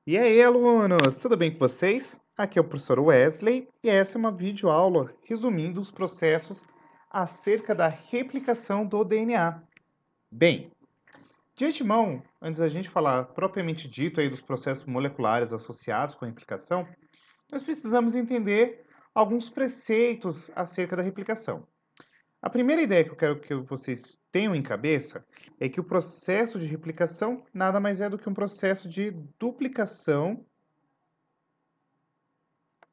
E aí, alunos, tudo bem com vocês? Aqui é o professor Wesley e essa é uma videoaula resumindo os processos acerca da replicação do DNA. Bem, de antemão, antes da gente falar propriamente dito aí dos processos moleculares associados com a replicação, nós precisamos entender alguns preceitos acerca da replicação. A primeira ideia que eu quero que vocês tenham em cabeça é que o processo de replicação nada mais é do que um processo de duplicação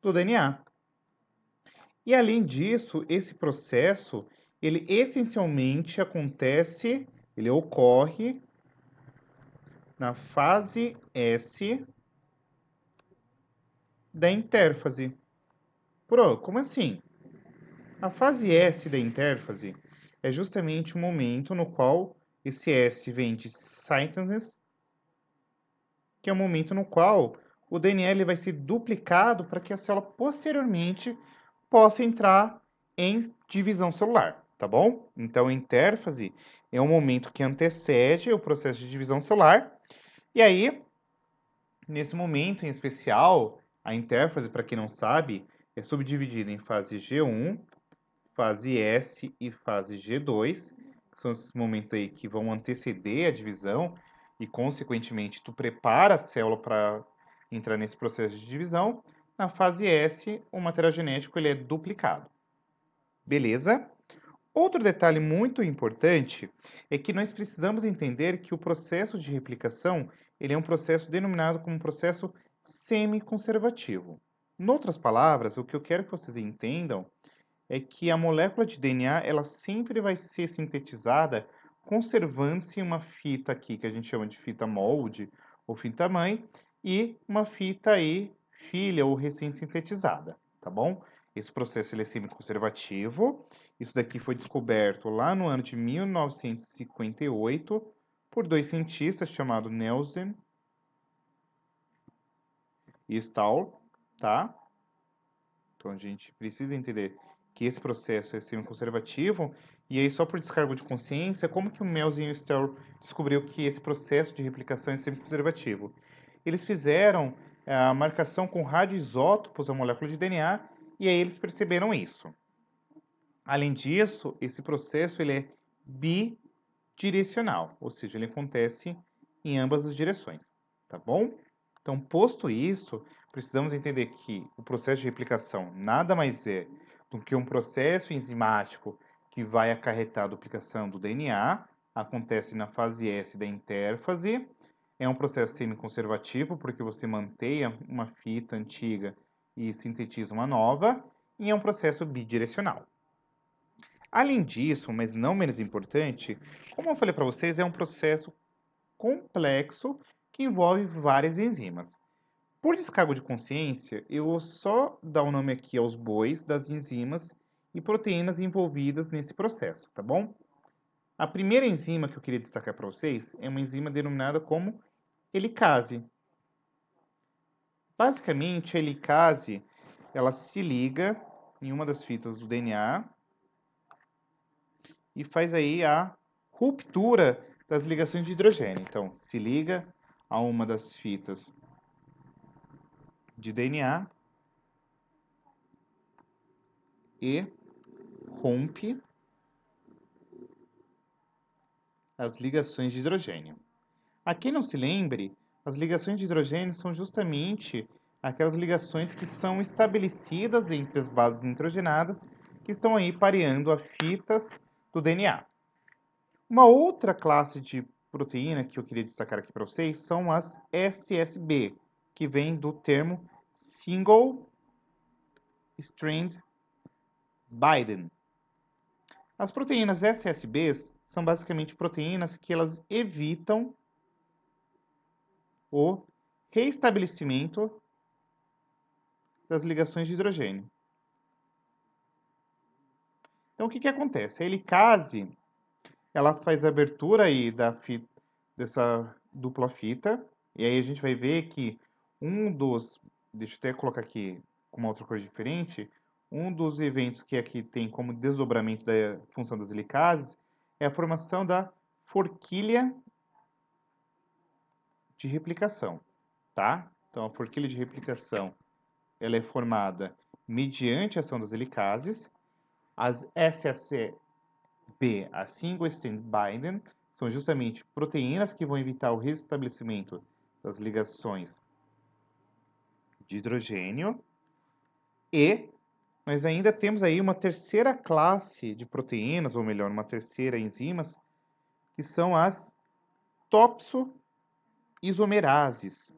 do DNA. E além disso, esse processo, ele essencialmente ele ocorre na fase S da intérfase. Como assim? A fase S da intérfase é justamente o momento no qual esse S vem de síntese, que é o momento no qual o DNA ele vai ser duplicado para que a célula posteriormente possa entrar em divisão celular, tá bom? Então, a intérfase é um momento que antecede o processo de divisão celular. E aí, nesse momento em especial, a intérfase, para quem não sabe, é subdividida em fase G1, fase S e fase G2, que são esses momentos aí que vão anteceder a divisão e, consequentemente, tu prepara a célula para entrar nesse processo de divisão. Na fase S, o material genético ele é duplicado. Beleza? Outro detalhe muito importante é que nós precisamos entender que o processo de replicação ele é um processo denominado como processo semi-conservativo. Em outras palavras, o que eu quero que vocês entendam é que a molécula de DNA ela sempre vai ser sintetizada conservando-se uma fita aqui que a gente chama de fita molde ou fita mãe e uma fita aí filha ou recém-sintetizada, tá bom? Esse processo ele é semi-conservativo. Isso daqui foi descoberto lá no ano de 1958 por dois cientistas chamados Nelson e Stahl, tá? Então a gente precisa entender que esse processo é semi-conservativo. E aí, só por descargo de consciência, como que o Melzi e o Stoll descobriu que esse processo de replicação é semi-conservativo? Eles fizeram a marcação com radioisótopos da molécula de DNA e aí eles perceberam isso. Além disso, esse processo ele é bidirecional, ou seja, ele acontece em ambas as direções, tá bom? Então, posto isso, precisamos entender que o processo de replicação nada mais é do que um processo enzimático que vai acarretar a duplicação do DNA, acontece na fase S da intérfase, é um processo semi-conservativo, porque você mantém uma fita antiga e sintetiza uma nova, e é um processo bidirecional. Além disso, mas não menos importante, como eu falei para vocês, é um processo complexo que envolve várias enzimas. Por descargo de consciência, eu vou só dar o nome aqui aos bois das enzimas e proteínas envolvidas nesse processo, tá bom? A primeira enzima que eu queria destacar para vocês é uma enzima denominada como helicase. Basicamente, a helicase, ela se liga em uma das fitas do DNA e faz aí a ruptura das ligações de hidrogênio. Então, se liga a uma das fitas de DNA e rompe as ligações de hidrogênio. A quem não se lembre, as ligações de hidrogênio são justamente aquelas ligações que são estabelecidas entre as bases nitrogenadas que estão aí pareando a fitas do DNA. Uma outra classe de proteína que eu queria destacar aqui para vocês são as SSB, que vem do termo Single Strand Binding. As proteínas SSBs são basicamente proteínas que elas evitam o reestabelecimento das ligações de hidrogênio. Então, o que acontece? A helicase, ela faz a abertura aí dessa dupla fita, e aí a gente vai ver que deixa eu até colocar aqui com uma outra cor diferente, um dos eventos que aqui tem como desdobramento da função das helicases é a formação da forquilha de replicação, tá? Então, a forquilha de replicação ela é formada mediante a ação das helicases. As SACB, a Single Strand Binding, são justamente proteínas que vão evitar o restabelecimento das ligações de hidrogênio. E nós ainda temos aí uma terceira classe de proteínas, ou melhor, uma terceira enzimas, que são as topsoisomerases.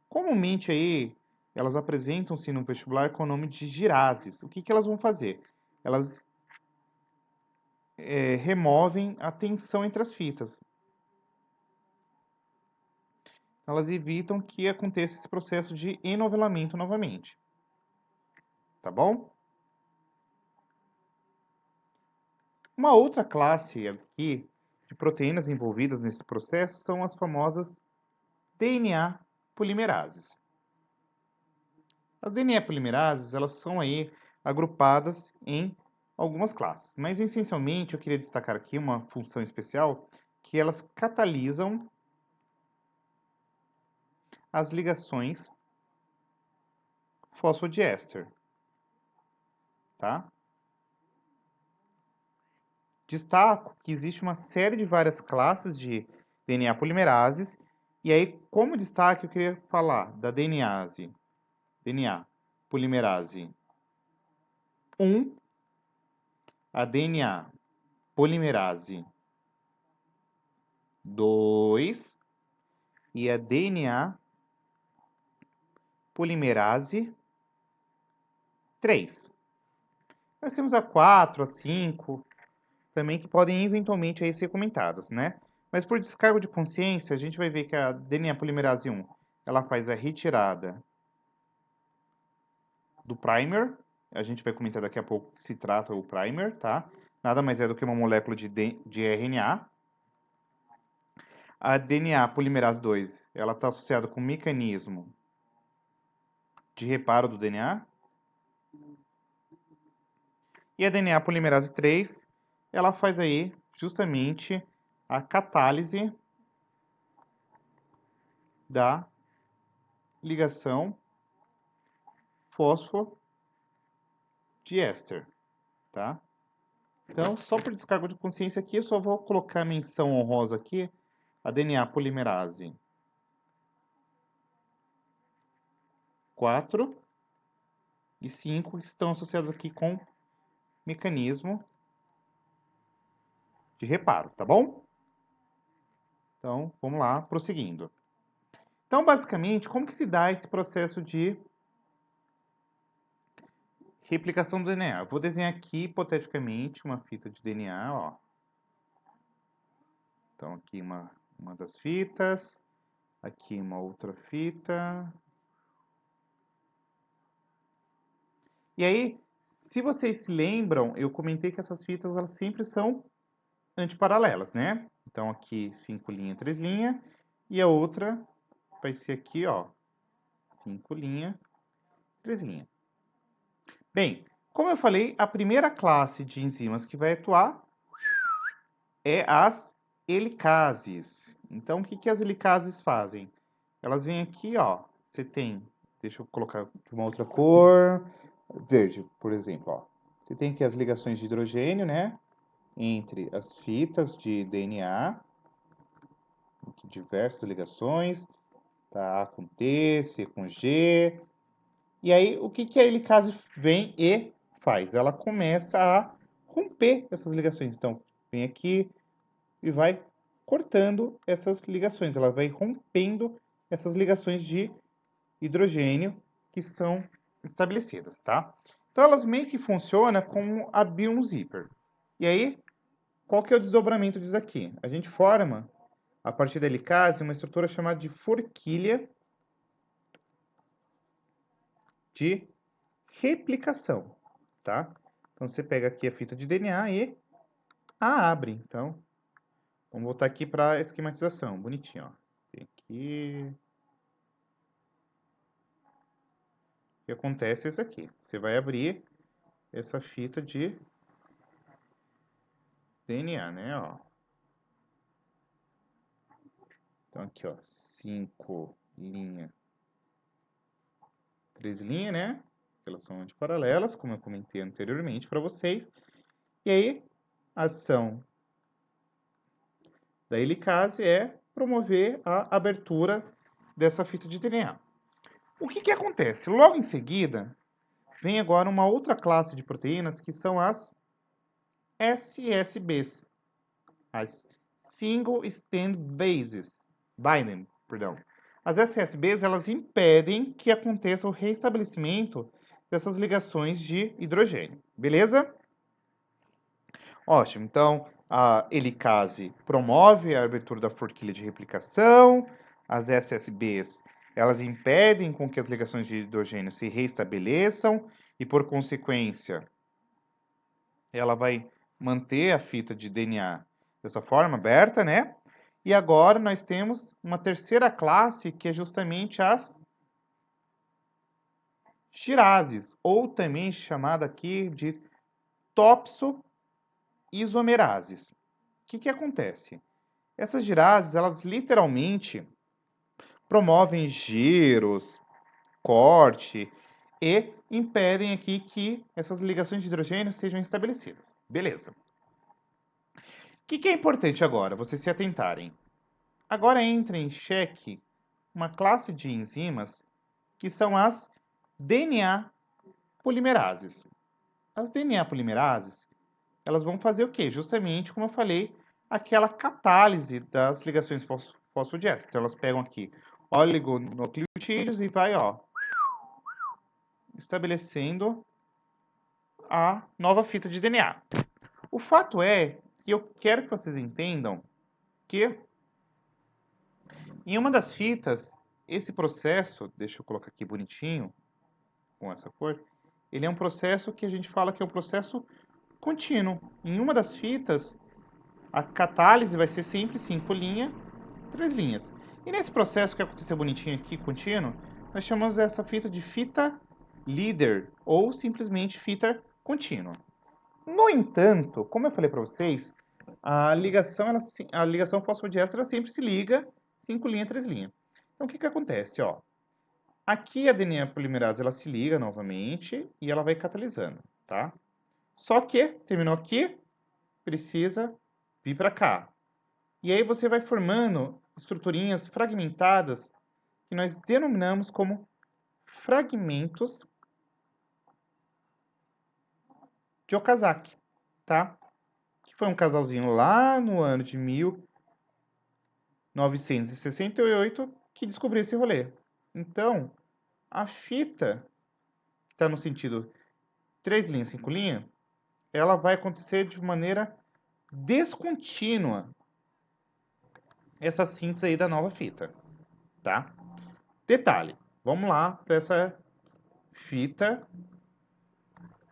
Comumente aí, elas apresentam-se no vestibular com o nome de girases. O que elas vão fazer? Elas removem a tensão entre as fitas. Elas evitam que aconteça esse processo de enovelamento novamente. Tá bom? Uma outra classe aqui de proteínas envolvidas nesse processo são as famosas DNA polimerases. As DNA polimerases, elas são aí agrupadas em algumas classes, mas essencialmente eu queria destacar aqui uma função especial que elas catalisam as ligações fosfodiéster, tá? Destaco que existe uma série de várias classes de DNA polimerases, e aí, como destaque, eu queria falar da DNA polimerase 1, a DNA polimerase 2 e a DNA polimerase 3. Nós temos a 4, a 5, também que podem eventualmente aí ser comentadas, né? Mas por descargo de consciência, a gente vai ver que a DNA polimerase 1, ela faz a retirada do primer. A gente vai comentar daqui a pouco que se trata o primer, tá? Nada mais é do que uma molécula de RNA. A DNA polimerase 2, ela está associada com o mecanismo de reparo do DNA. E a DNA polimerase 3, ela faz aí justamente a catálise da ligação fosfodiéster, tá? Então, só por descargo de consciência aqui, eu só vou colocar a menção honrosa aqui, a DNA polimerase 4 e 5, que estão associados aqui com mecanismo de reparo, tá bom? Então, vamos lá, prosseguindo. Então, basicamente, como que se dá esse processo de replicação do DNA? Eu vou desenhar aqui, hipoteticamente, uma fita de DNA, ó. Então, aqui uma das fitas, aqui uma outra fita. E aí, se vocês se lembram, eu comentei que essas fitas, elas sempre são antiparalelas, né? Então, aqui 5 linha, 3 linha, e a outra vai ser aqui, ó, 5 linha, 3 linha. Bem, como eu falei, a primeira classe de enzimas que vai atuar é as helicases. Então, o que as helicases fazem? Elas vêm aqui, ó, você tem, deixa eu colocar de uma outra cor, verde, por exemplo, ó. Você tem aqui as ligações de hidrogênio, né, entre as fitas de DNA, aqui diversas ligações, tá? A com T, C com G. E aí, o que a helicase vem e faz? Ela começa a romper essas ligações. Então, vem aqui e vai cortando essas ligações. Ela vai rompendo essas ligações de hidrogênio que estão estabelecidas, tá? Então, elas meio que funcionam como a Bion zíper. E aí, qual que é o desdobramento disso aqui? A gente forma, a partir da helicase, uma estrutura chamada de forquilha de replicação, tá? Então, você pega aqui a fita de DNA e a abre. Então, vamos voltar aqui para a esquematização. Bonitinho, ó. Tem aqui... O que acontece é isso aqui. Você vai abrir essa fita de DNA, né, ó. Então, aqui, ó, 5 linha, 3 linhas, né? Elas são antiparalelas, como eu comentei anteriormente para vocês. E aí, a ação da helicase é promover a abertura dessa fita de DNA. O que que acontece? Logo em seguida, vem agora uma outra classe de proteínas que são as SSBs, as Single Strand Bases, Binding, perdão. As SSBs, elas impedem que aconteça o restabelecimento dessas ligações de hidrogênio, beleza? Ótimo, então a helicase promove a abertura da forquilha de replicação, as SSBs, elas impedem com que as ligações de hidrogênio se restabeleçam e, por consequência, ela vai manter a fita de DNA dessa forma, aberta, né? E agora nós temos uma terceira classe, que é justamente as girases, ou também chamada aqui de topsoisomerases. O que que acontece? Essas girases, elas literalmente promovem giros, corte e impedem aqui que essas ligações de hidrogênio sejam estabelecidas. Beleza. O que é importante agora vocês se atentarem? Agora entra em xeque uma classe de enzimas que são as DNA polimerases. As DNA polimerases, elas vão fazer o quê? Justamente, como eu falei, aquela catálise das ligações fosfodiésteres. Então, elas pegam aqui oligonucleotídeos e vai, ó, estabelecendo a nova fita de DNA. O fato é que eu quero que vocês entendam que em uma das fitas, esse processo, deixa eu colocar aqui bonitinho, com essa cor, ele é um processo que a gente fala que é um processo contínuo. Em uma das fitas, a catálise vai ser sempre 5 linhas, 3 linhas. E nesse processo que aconteceu bonitinho aqui, contínuo, nós chamamos essa fita de fita líder ou simplesmente fita contínua. No entanto, como eu falei para vocês, a ligação fosfodiéster ela sempre se liga 5 linhas, 3 linhas. Então, o que que acontece? Ó, aqui a DNA polimerase ela se liga novamente e ela vai catalisando, tá? Só que, terminou aqui, precisa vir para cá. E aí você vai formando estruturinhas fragmentadas que nós denominamos como fragmentos de Okazaki, tá? Que foi um casalzinho lá no ano de 1968 que descobriu esse rolê. Então, a fita, que está no sentido 3 linhas, 5 linhas, ela vai acontecer de maneira descontínua, essa síntese aí da nova fita, tá? Detalhe, vamos lá para essa fita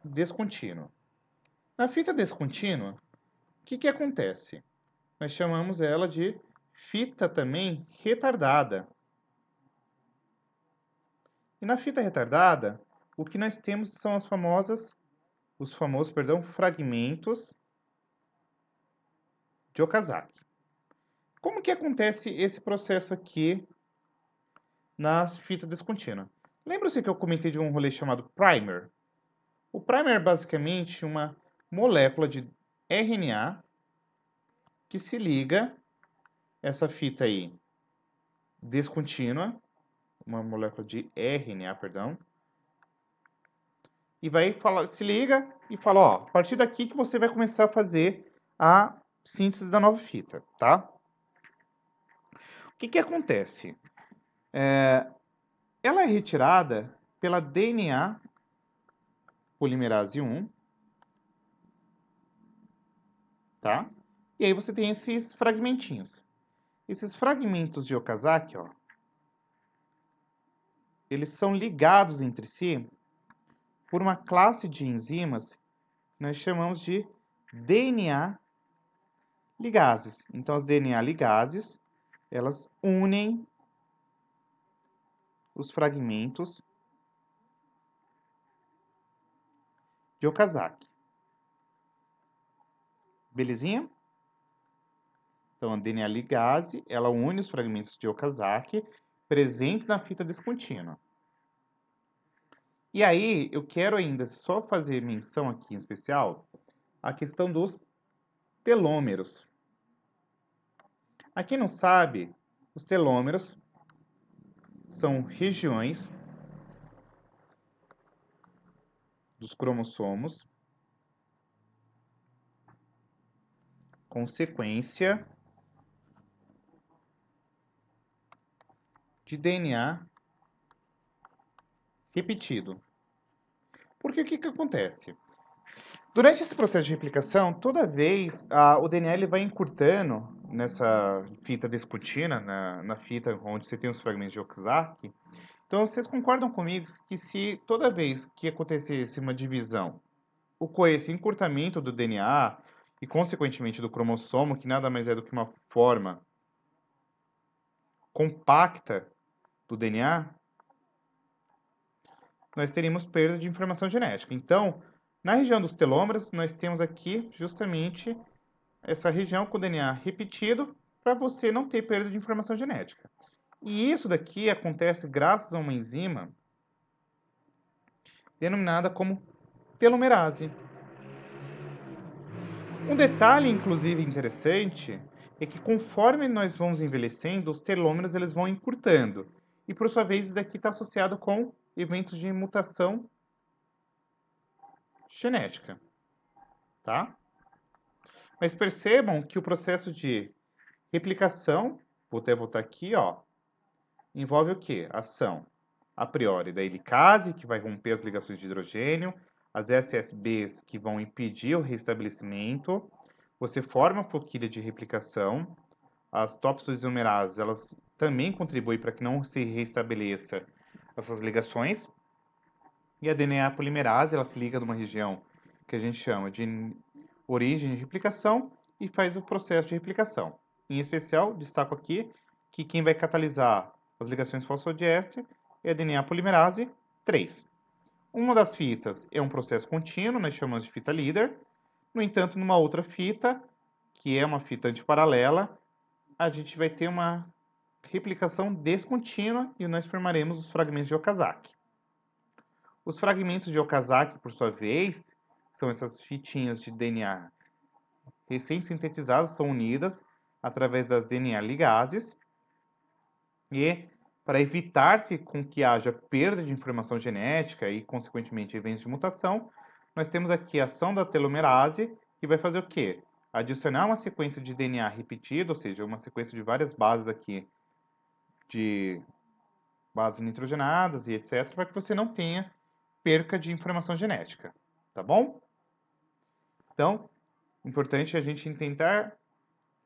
descontínua. Na fita descontínua, o que que acontece? Nós chamamos ela de fita também retardada. E na fita retardada, o que nós temos são os famosos, fragmentos de Okazaki. Como que acontece esse processo aqui nas fitas descontínuas? Lembra-se que eu comentei de um rolê chamado primer? O primer é basicamente uma molécula de RNA que se liga essa fita aí descontínua, uma molécula de RNA, perdão, e vai falar, se liga e fala, ó, a partir daqui que você vai começar a fazer a síntese da nova fita, tá? O que que acontece? Ela é retirada pela DNA polimerase 1, tá? E aí você tem esses fragmentinhos. Esses fragmentos de Okazaki, ó, eles são ligados entre si por uma classe de enzimas que nós chamamos de DNA ligases. Então, as DNA ligases, elas unem os fragmentos de Okazaki. Belezinha? Então, a DNA ligase, ela une os fragmentos de Okazaki presentes na fita descontínua. E aí, eu quero ainda só fazer menção aqui em especial a questão dos telômeros. A quem não sabe, os telômeros são regiões dos cromossomos com sequência de DNA repetido. Porque o que acontece? Durante esse processo de replicação, toda vez o DNA ele vai encurtando nessa fita descontínua, na fita onde você tem os fragmentos de Okazaki. Então, vocês concordam comigo que se toda vez que acontecesse uma divisão, ocorresse encurtamento do DNA e, consequentemente, do cromossomo, que nada mais é do que uma forma compacta do DNA, nós teríamos perda de informação genética. Então, na região dos telômeros, nós temos aqui justamente essa região com o DNA repetido para você não ter perda de informação genética. E isso daqui acontece graças a uma enzima denominada como telomerase. Um detalhe, inclusive, interessante é que conforme nós vamos envelhecendo, os telômeros eles vão encurtando. E, por sua vez, isso daqui está associado com eventos de mutação genética, tá? Mas percebam que o processo de replicação, vou até voltar aqui, ó, envolve o quê? Ação, a priori, da helicase, que vai romper as ligações de hidrogênio, as SSBs, que vão impedir o restabelecimento, você forma a forquilha de replicação, as topoisomerases, elas também contribuem para que não se restabeleça essas ligações, e a DNA polimerase, ela se liga numa região que a gente chama de origem de replicação e faz o processo de replicação. Em especial, destaco aqui que quem vai catalisar as ligações fosfodiéster é a DNA polimerase 3. Uma das fitas é um processo contínuo, nós chamamos de fita líder. No entanto, numa outra fita, que é uma fita antiparalela, a gente vai ter uma replicação descontínua e nós formaremos os fragmentos de Okazaki. Os fragmentos de Okazaki, por sua vez, são essas fitinhas de DNA recém-sintetizadas, são unidas através das DNA ligases e para evitar-se com que haja perda de informação genética e, consequentemente, eventos de mutação, nós temos aqui a ação da telomerase, que vai fazer o quê? Adicionar uma sequência de DNA repetida, ou seja, uma sequência de várias bases aqui, de bases nitrogenadas e etc., para que você não tenha perca de informação genética, tá bom? Então, importante a gente tentar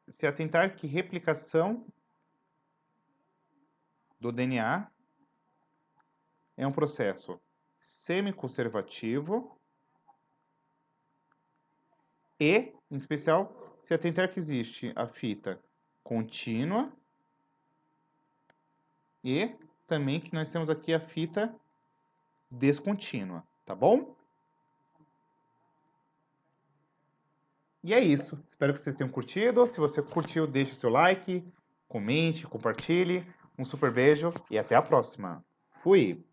se atentar que replicação do DNA é um processo semi-conservativo e, em especial, se atentar que existe a fita contínua e também que nós temos aqui a fita descontínua, tá bom? E é isso. Espero que vocês tenham curtido. Se você curtiu, deixe o seu like, comente, compartilhe. Um super beijo e até a próxima. Fui!